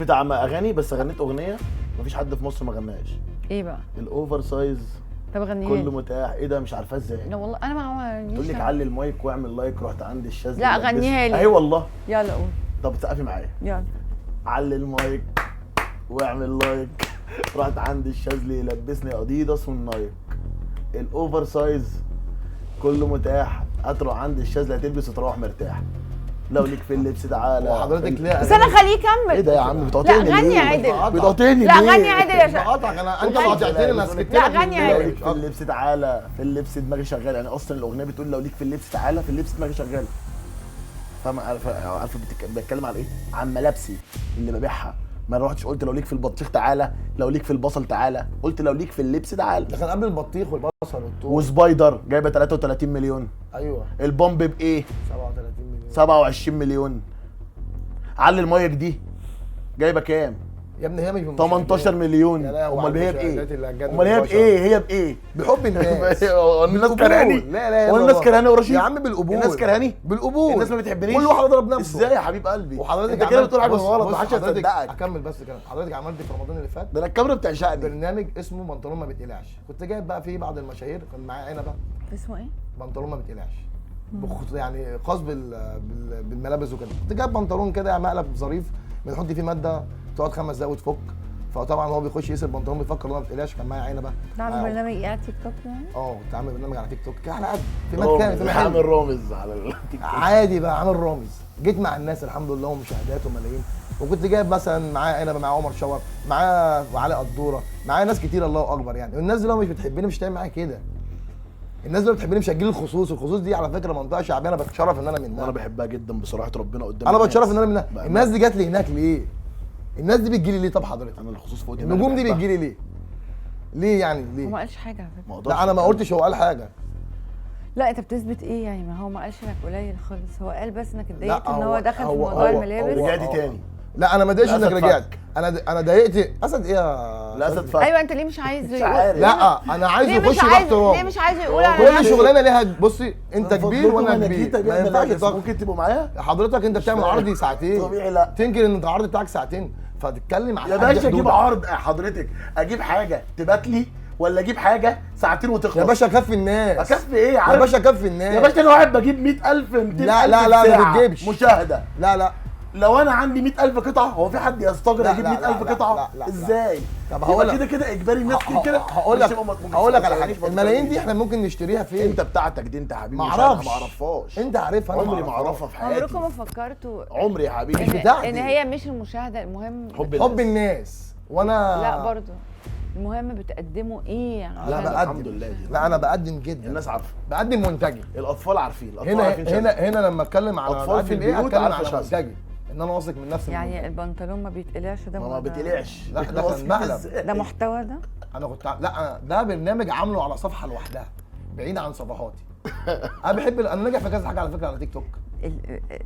بتاع اغاني، بس غنيت اغنيه مفيش حد في مصر ما غناهاش. ايه بقى؟ الاوفر سايز طب غنيها كله لي. متاح. ايه ده مش عارفاه ازاي؟ لا والله انا ما عملنيش. تقول لك علي المايك واعمل لايك، رحت عند الشاذلي لا، لبسني. غنيها لي. اهي والله. يلا قول. طب تسقفي معايا. يلا. علي المايك واعمل لايك، رحت عند الشاذلي لبسني اديداس والنايك. الاوفر سايز كله متاح، هتروح عند الشاذلي هتلبس وتروح مرتاح. لو ليك في اللبس تعالى. وحضرتك ليه بس انا خليه يكمل. ايه ده يا عم بتقاطعني ليه؟ لا غني عدل. بتقاطعني لا ليه؟ غني عدل يا شيخ. بقطعك انت قاطعتني انا سكت. لا غني لو عادي. ليك في اللبس تعالى، في اللبس دماغي شغاله. يعني اصلا الاغنيه بتقول لو ليك في اللبس تعالى، في اللبس دماغي شغاله. فاهمه؟ عارفه بتتكلم على ايه؟ عن ملابسي اللي ببيعها. ما رحتش قلت لو ليك في البطيخ تعالى، لو ليك في البصل تعالى، قلت لو ليك في اللبس تعالى. ده كان قبل البطيخ والبصل والثوم. وسبايدر جايبه 33 مليون. ايوه البومب بايه؟ 37 مليون. 27 مليون. علي المايك دي جايبه كام؟ يا ابني هي مش 18 مليون. يا لهوي امال على هي المشاهدات بايه؟ اللي هتجنن امال هي البشر. بايه؟ هي بايه؟ بحب الناس. الناس كرهاني. لا لا هو الناس كرهاني ورشيد؟ يا عم بالقبول. الناس كرهاني؟ بالقبول. الناس ما بتحبنيش؟ كل واحد ضرب نفسه. ازاي يا حبيب قلبي؟ وحضرتك انت كده بتقول حاجه بص- غلط، بص محدش حضرتك هيصدقك. اكمل بس كده. حضرتك عملت في رمضان اللي فات ده انا الكاميرا بتعشقني. برنامج اسمه بنطلون ما بيتقلعش. كنت جايب بقى فيه بعض المشاهير، كان معايا عنبه. اسمه ايه؟ بنطلون ما بيتقلعش. يعني خاص بالملابس وكده. كنت جايب بنطلون كده مقلب ظريف، بنحط فيه ماده تقعد 5 دقايق وتفك. فطبعا هو بيخش يقيس البنطلون بيفكر ان هو ما بيتقلعش. كان معايا عنبه. تعمل برنامج ايه على تيك توك يعني؟ كنت عامل برنامج على تيك توك كده على قد في مكان في عامل محل رامز على التيك توك. عادي بقى عامل رامز. جيت مع الناس الحمد لله ومشاهدات وملايين. وكنت جايب مثلا معايا عنبه، معايا عمر شاور، معايا علي قدوره، معايا ناس كتير الله اكبر يعني. والناس دي لو مش بتحبني مش هتعمل معايا كده. الناس اللي بتحبني مش هتجيلي الخصوص. الخصوص دي على فكره منطقه شعبيه انا بتشرف ان انا منها. وانا بحبها جدا بصراحه ربنا قدام انا الناس. بتشرف ان انا منها. بأمانة. الناس دي جات لي هناك ليه؟ الناس دي بتجيلي ليه؟ طب حضرتك انا الخصوص فوق دماغي النجوم دي بحبها. بتجيلي ليه؟ ليه يعني هو ليه؟ ما قالش حاجه على فكره. ما أقدرش لا انا ما أتكلم. قلتش هو قال حاجه. لا انت بتثبت ايه يعني؟ ما هو ما قالش انك قليل خالص، هو قال بس انك اتضايقت لا، ان هو- هو دخل في هو- موضوع هو- الملابس. هو- رجعتي تاني. لا انا ما ضايقتش انك الأسد رجعت. فك. انا ضايقت. اسد ايه يا الاسد فك. ايوه انت ليه مش عايز مش عارف. لا انا عايز ليه مش يخش عايز؟ باحترام. ليه مش عايز يقول على كل نفسه؟ شغلانه ليها. بصي انت كبير وانا أنا كبير، جيت ما ينفعش تقف. ممكن تبقوا معايا؟ حضرتك انت بتعمل عرضي ساعتين. طبيعي لا. تنكر ان العرض بتاعك ساعتين فتتكلم على يا حد باشا اجيب حدودك. عرض حضرتك، اجيب حاجه تبات لي ولا اجيب حاجه ساعتين وتخلص؟ يا باشا كفي الناس. اكفي ايه يا عارف؟ باشا كفي الناس. يا باشا انا واحد بجيب 100,000 200,000 لا، لا، لا، في ما ساعة بتجيبش. مشاهده. لا لو انا عندي 100,000 قطعه، هو في حد يستجر لا، يجيب لا، 100,000 لا، قطعه؟ لا، لا، لا. ازاي؟ طب يبقى هقول لك. كده كده اجباري الناس كده هقول لك على حاجه. الملايين دي احنا ممكن نشتريها فين؟ انت بتاعتك دي انت يا حبيبي. ما مش أنا، اعرفش. ما اعرفهاش. انت عارفها انا عمري ما اعرفها في حياتي. عمركم ما فكرتوا عمري يا حبيبي. مش بتاعتي. ان هي مش المشاهده المهم؟ حب الناس وانا لا برضو المهم بتقدموا ايه يعني؟ لا عشان- بقدم. الحمد لله دي. لا انا بقدم جدا. الناس عارفه. بقدم منتجي. الاطفال عارفين. الاطفال هنا عارفين هنا هنا لما اتكلم على أطفال في بقدم ايه البيوت اتكلم عارفة على شاذ. منتجي. ان انا واثق من نفسي. يعني البنطلون ما بيتقلعش ده؟ ما بتقلعش. لا، ده كان مقلب. ده محتوى ده؟ انا كنت ده برنامج عامله على صفحه لوحدها بعيد عن صفحاتي. انا بحب انا ناجح في كذا حاجه على فكره على تيك توك.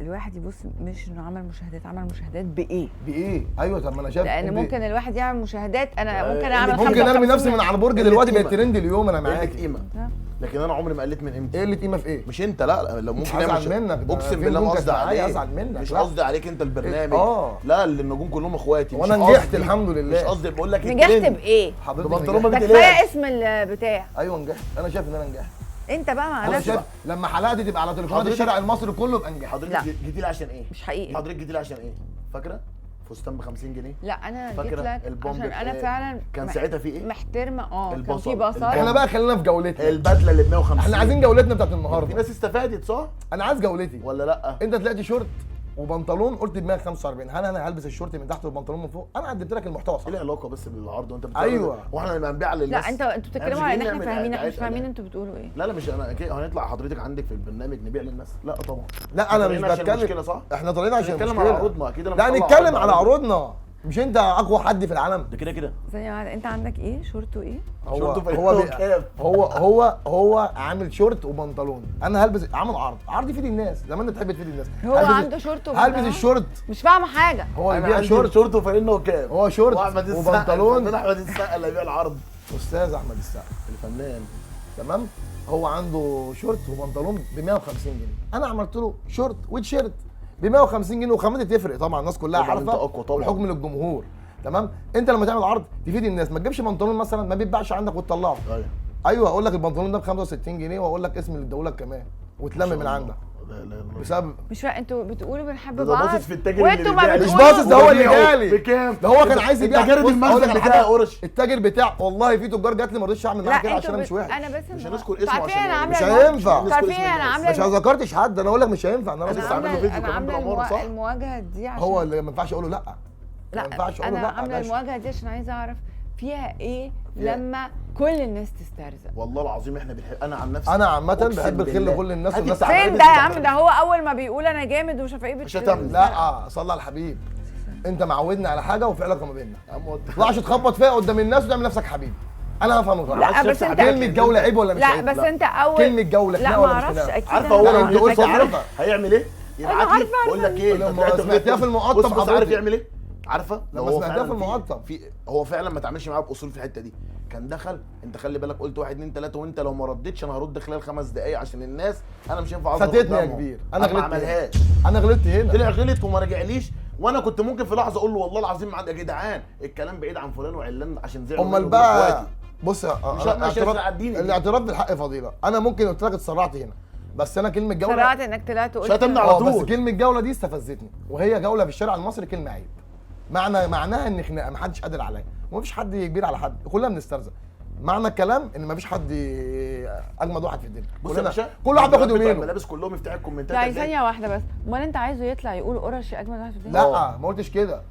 الواحد يبص مش انه عمل مشاهدات، عمل مشاهدات بايه؟ بايه؟ ايوه طب ما انا شايف لان انت- ممكن الواحد يعمل مشاهدات، انا ممكن اللي اعمل ممكن ممكن ارمي 55 نفسي من على البرج دلوقتي بقت ترند اليوم انا قلت معاك. قيمه. ده. لكن انا عمري ما قلت من قيمتي. ايه اللي قيمه في ايه؟ مش انت، لا لو ممكن هزعل نعمل منك، ده اقسم في بالله ما نجوم قصدي كانت معايا عليك. ازعل منك. مش لا. قصدي عليك انت البرنامج. لا النجوم كلهم اخواتي. وانا مش نجحت قصدي. الحمد لله. مش قصدي بقول لك نجحت الترند. بايه؟ حضرتك ببنطلون ما نجحت. ده بتقلعش. كفايه اسم البتاع. ايوه نجحت. انا شايف ان انا نجحت. انت بقى مع انا نفسك. شايف لما حلقتي تبقى على تليفونات حضرتك- الشارع المصري كله يبقى نجحت. حضرتك لا. جيتي لي عشان ايه؟ مش حقيقي. حضرتك جيتي لي عشان ايه؟ فاكره؟ فستان ب 50 جنيه. لا انا جيت فاكرة لك البومب عشان انا بإيه؟ فعلا كان ساعتها في ايه؟ محترمه. كان البصل. في بصل. احنا بقى خلينا في جولتنا. البدله اللي ب 150. احنا عايزين جولتنا بتاعت في النهارده. ناس استفادت صح؟ انا عايز جولتي. ولا لا؟ انت طلعت شورت وبنطلون قلت ب 145. هل انا هلبس الشورت من تحت والبنطلون من فوق؟ انا قدمت لك المحتوى صح. ايه العلاقه بس بالعرض وانت بتعرض؟ أيوة. واحنا لما هنبيع للناس. لا انتوا بتتكلموا مش على ان جايين احنا نعمل فاهمين، احنا مش دعاية فاهمين إعلان. انتوا بتقولوا ايه. لا مش انا اكيد هنطلع حضرتك عندك في البرنامج نبيع للناس. لا طبعا. لا انا مش طالعين عشان المشكلة، بتكلم. صح؟ احنا طالعين عشان بنتكلم المشكلة. على عروضنا، أكيد أنا لا مش هطلع نتكلم عرض على عروض. عروضنا. مش انت اقوى حد في العالم؟ ده كده ثانيه واحده، انت عندك ايه؟ شورت وايه؟ هو شورت وفانلة هو وكاب. هو عامل شورت وبنطلون. انا هلبس عامل عرض يفيد الناس زي ما انت تحب تفيد الناس. هو هلبس- عنده شورت وبنطلون؟ هلبس الشورت. مش فاهمه حاجه. هو انا يبيع عندي شورت. شورت وفانلة وكاب. هو شورت واحمد السقا وبنطلون. الفنان احمد السقا اللي هيبيع العرض. استاذ احمد السقا الفنان. تمام. هو عنده شورت وبنطلون ب 150 جنيه. انا عملت له شورت وتيشيرت ب 150 جنيه، وخامتي تفرق طبعا، الناس كلها طبعاً أنت عارفه، أقوى طبعاً. والحكم للجمهور. تمام. انت لما تعمل عرض تفيد الناس، ما تجيبش بنطلون مثلا ما بيتباعش عندك وتطلعه. ايوه ايوه اقول لك البنطلون ده ب 65 جنيه، واقول لك اسم اللي اداهولك كمان، وتلم من عندك لا لا لا. بسبب مش فاهم، انتوا بتقولوا بنحب ده بعض باصص في التاجر وانتوا اللي ما بيبيع لي. مش بتقولوا باصص، ده هو اللي وبيعه جالي بكام؟ ده هو كان عايز يبيع. انت جارد بص، المنزل أقول لك بتاعي حاجة. قرش. التاجر بتاع والله في تجار جات لي ما رضيتش اعمل معاها كده عشان انا مش وحش. انا بس مش هنذكر اسمه عارفين عشان انا عامله مش المواجهة. هينفع. انتوا عارفين نذكر اسم انا الناس. عامله مش ذكرتش حد، انا اقول لك مش هينفع ان انا عايز أذكر. تعمل له فيديو كمان بالعمارة، صح؟ المواجهه دي عشان هو اللي ما ينفعش اقول له لا. لا ما ينفعش اقول له انا لا يا عامله باشا. المواجهه دي عشان عايزه اعرف فيها ايه فيها لما كل الناس تسترزق. والله العظيم احنا بنحب، انا عن نفسي انا عامه أقسم بحب الخير بالله. لكل الناس، هات والناس التعبان فين اللي ده يا بتعمله. عم؟ ده هو اول ما بيقول انا جامد ومش عارفه ايه مش هتعمل. لا صلي على الحبيب، انت معودني على حاجه وفي علاقه ما بيننا، يا عم ما تطلعش تخبط فيها قدام الناس وتعمل نفسك حبيبي. انا هفهم الغلط. لا بس انت كلمه جوله عيب ولا مش لا عيب؟ بس انت اول كلمه جوله لا خناقه ما ولا مش اعرفش خناقه؟ اكيد عارفه أنا هو ما لما أنت قلت يوصل عارفة. هيعمل ايه؟ يبعت لي عارفة. بقول لك ايه؟ لما طلعت سمعتها في المقطم بص عارف حضرتك. يعمل ايه؟ عارفه؟ لما هو سمعتها فعلاً في المقطم. هو فعلا ما تعملش معاه باصول في الحته دي. كان دخل، انت خلي بالك قلت 1 2 3 وانت لو ما ردتش انا هرد خلال 5 دقائق عشان الناس، انا مش هينفع اظهر فاتتني يا قدامهم. كبير، ما غلطت عملهاش. انا غلطت هنا. طلع غلط وما رجعليش، وانا كنت ممكن في لحظه اقول له والله العظيم ما عندي يا جدعان الكلام بعيد عن فلان وعلان عشان زعلوا امال منه بقى وإخواتي. بص مش هيسرع الدين. الاعتراف بالحق فضيله. انا ممكن قلت لك اتسرعت هنا، بس انا كلمه جوله سرعت انك طلعت وقلت شتمنا على بس طول. كلمه جوله دي استفزتني، وهي جوله في الشارع المصري كلمه عيب. معناها ان خناقه ما حدش قادر عليا، ومفيش حد كبير على حد، كلنا بنسترزق. معنى الكلام ان مفيش حد اجمد واحد في الدنيا. بص يا كلنا- باشا، كل واحد بياخد بتوع يومينه. الملابس كلهم يفتحوا الكومنتات لا هتلاقي- ثانيه واحده بس، امال انت عايزه يطلع يقول قرش اجمل واحد في الدنيا؟ لا ما قلتش كده،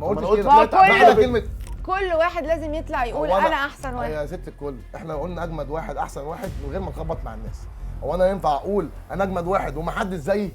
ما أنا قلتش قلت كده. ما هو معنى كل- كلمه كل واحد لازم يطلع يقول هو انا احسن واحد. يا ست الكل، احنا قلنا اجمد واحد احسن واحد من غير ما نخبط مع الناس. هو انا ينفع اقول انا اجمد واحد ومحدش زيي؟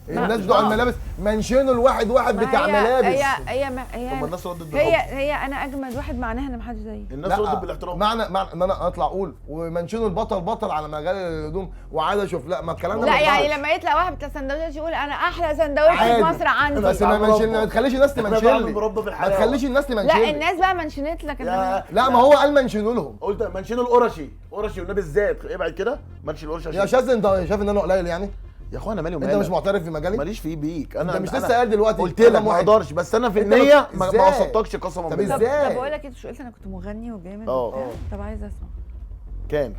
الناس بتوع الملابس منشنوا الواحد واحد ما بتاع هي ملابس. هي طب ما الناس ردت هي بالحب. هي انا اجمد واحد معناها ان محدش زيي. الناس ردت بالاحترام. معنى ان انا اطلع اقول ومنشنوا البطل بطل على مجال الهدوم وعايز اشوف، لا ما الكلام ده لا ما يعني ينفعش. لما يطلع واحد بتاع سندوتش يقول انا احلى سندوتش في عادي. مصر عندي. بس ما تخليش الناس إحنا تمنشن بقى لي، بنربى في ما الحلاوة. تخليش الناس تمنشن لا لي. الناس بقى منشنت لك يا- لا ما هو قال منشنوا لهم. قلت منشين القرشي، قرشي والنبي الزاد ابعد كده، منشن القرشي يا شاذ انت شايف ان انا قليل يعني؟ يا اخوانا مالي انت ومالك؟ مش معترف في مجالي؟ ماليش فيه بيك. انا انت مش أنا لسه قايل دلوقتي قلت لك رقم ما واحد. اقدرش، بس انا في انت النيه ازاي؟ ما قصدتكش قسما طب بالله. ازاي؟ طب بقول لك ايه، مش قلت انا كنت مغني وجامد اه. وبتاع؟ طب عايزه اسمع. كان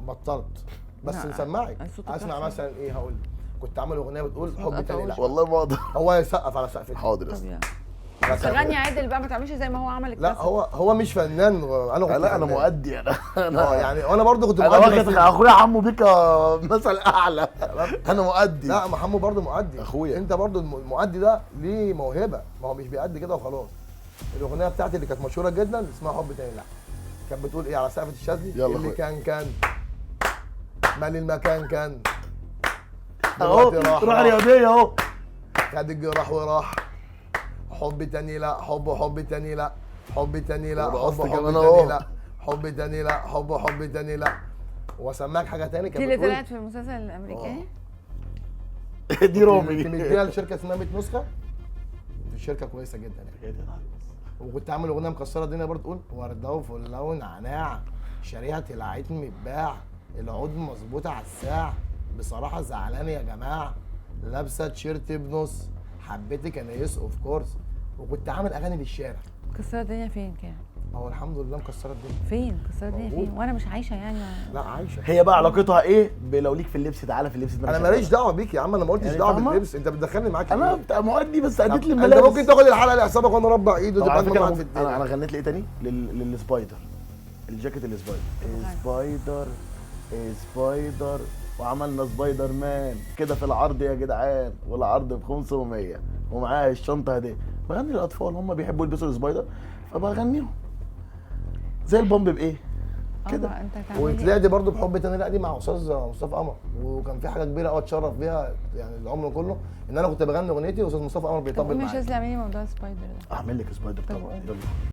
بطلت بس لا، نسمعك. صوتك اسمع أحسن. مثلا ايه هقول لك. كنت عامل اغنيه بتقول حب تاني قطعوش. لا، والله ما اقدر. هو يسقف على سقفتي. حاضر يا طب اسطى. يلا على بس سقفتي. غني عادل بقى، ما تعملش زي ما هو عمل لا الكاسة. هو مش فنان، انا كنت لا انا فنان. مؤدي انا يعني وانا برضو كنت انا مؤدي واخد بس- اخويا عمو بيك مثل اعلى. انا مؤدي. لا محمو برضو مؤدي أخويا. انت برضو المؤدي ده ليه موهبه، ما هو مش بيأدي كده وخلاص. الاغنيه بتاعتي اللي كانت مشهوره جدا اسمها حب تاني لا، كانت بتقول ايه على سقفه الشاذلي؟ يلا اللي أخويا. كان مال المكان كان اهو دلوقتي راح روح رياضيه اهو. خد الجراح وراح. حب تاني لا، حب تاني لا، حب تاني لا، ورقصت حب كمان تاني أهو. لا، حب تاني لا، حب تاني لا. واسمعك حاجه تاني دي كانت اللي بتقول طلعت في المسلسل الامريكاني. دي رامي. كنت مديها لشركه اسمها 100 نسخه، الشركه كويسه جدا يعني. وكنت عامل اغنيه مكسره الدنيا برضه تقول ورده وفله ونعناع، شريحه العيد متباع، العود مظبوطه على الساعه، بصراحه زعلان يا جماعه، لابسه تيشيرت بنص، حبيتك انا يس اوف كورس. وكنت عامل اغاني للشارع. مكسره الدنيا فين كان؟ هو الحمد لله مكسره الدنيا. فين مكسره الدنيا موجود. فين؟ وانا مش عايشه يعني لا عايشه. هي بقى علاقتها ايه بلو ليك في اللبس؟ تعالى في اللبس ده انا ماليش دعوه بيك يا عم، انا ما قلتش يعني دعوه فاهمة؟ باللبس، انت بتدخلني معاك انا ليه؟ بتاع مؤدي بس اديت لي انت الملابس. ممكن تاخد الحلقه لحسابك وانا اربع ايد طب وتبقى على اجمل فكره واحد في الدنيا. انا غنيت ليه تاني؟ للسبايدر، الجاكيت السبايدر. سبايدر سبايدر، وعملنا سبايدر مان كده في العرض يا جدعان، والعرض ب 500 ومعاها الشنطه هديه. بغني للاطفال هم بيحبوا يلبسوا السبايدر فبغنيهم زي البومب بايه كده. انت هتعمل ايه؟ وطلعت برضه بحب تاني لا دي مع استاذ مصطفى قمر، وكان في حاجه كبيره قوي اتشرف بيها يعني العمر كله، ان انا كنت بغني اغنيتي واستاذ مصطفى قمر طب بيطبل قومي يا معايا. شاذلي اعملي موضوع سبايدر ده. اعمل لك سبايدر طب طبعا، قوم. يلا.